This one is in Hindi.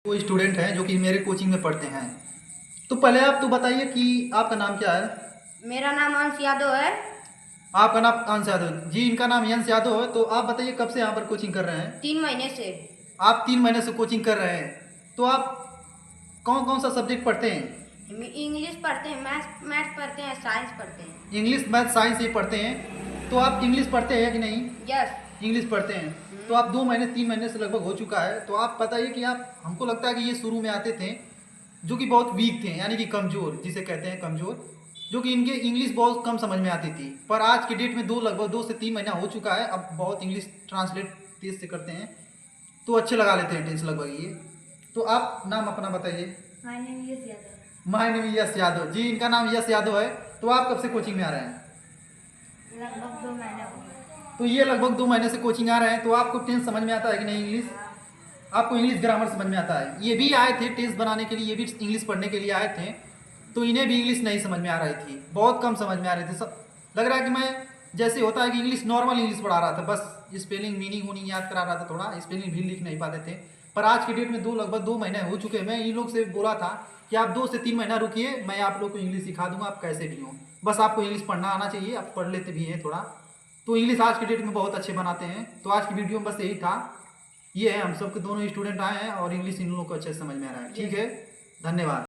वो स्टूडेंट हैं जो कि मेरे कोचिंग में पढ़ते हैं। तो पहले आप तो बताइए कि आपका नाम क्या है। मेरा नाम अंश यादव है। आपका नाम अंश यादव जी, इनका नाम यंश यादव है। तो आप बताइए कब से यहाँ पर कोचिंग कर रहे हैं। 3 महीने से। आप 3 महीने से कोचिंग कर रहे हैं। तो आप कौन कौन सा सब्जेक्ट पढ़ते हैं। इंग्लिश पढ़ते हैं, मैथ्स पढ़ते हैं, साइंस पढ़ते हैं। इंग्लिश मैथ साइंस ही पढ़ते हैं। तो आप इंग्लिश पढ़ते हैं कि नहीं। यस। इंग्लिश पढ़ते हैं। तो आप 2 महीने 3 महीने से लगभग हो चुका है। तो आप बताइए कि आप, हमको लगता है कि ये शुरू में आते थे जो कि बहुत वीक थे, यानी कि कमज़ोर, जिसे कहते हैं कमज़ोर, जो कि इनके इंग्लिश बहुत कम समझ में आती थी। पर आज के डेट में लगभग 2 से 3 महीना हो चुका है, अब बहुत इंग्लिश ट्रांसलेट तेज से करते हैं, तो अच्छे लगा लेते हैं टेंस लगभग ये। तो आप नाम अपना बताइए। My name Yash Yadav. My name Yash Yadav ji, इनका नाम यश यादव है। तो आप कब से कोचिंग में आ रहे हैं। लगभग 2 महीने हो गए। तो ये लगभग 2 महीने से कोचिंग आ रहे हैं। तो आपको टेंस समझ में आता है कि नहीं इंग्लिश। आपको इंग्लिश ग्रामर समझ में आता है। ये भी आए थे टेंस बनाने के लिए, ये भी इंग्लिश पढ़ने के लिए आए थे। तो इन्हें भी इंग्लिश नहीं समझ में आ रही थी, बहुत कम समझ में आ रही थी। सब लग रहा है कि मैं, जैसे होता है कि इंग्लिश नॉर्मल इंग्लिश पढ़ा रहा था, बस स्पेलिंग मीनिंग वूनिंग याद करा रहा था, थोड़ा स्पेलिंग भी लिख नहीं पाते थे। पर आज के डेट में लगभग 2 महीने हो चुके हैं। मैं इन लोग से बोला था कि आप 2 से 3 महीना रुकिए, मैं आप लोग को इंग्लिश सिखा दूंगा, आप कैसे भी हो, बस आपको इंग्लिश पढ़ना आना चाहिए। आप पढ़ लेते भी हैं थोड़ा, तो इंग्लिश आज के डेट में बहुत अच्छे बनाते हैं। तो आज की वीडियो में बस यही था। ये है, हम सबके दोनों स्टूडेंट आए हैं और इंग्लिश इन लोगों को अच्छे से समझ में आ रहा है। ठीक है, धन्यवाद।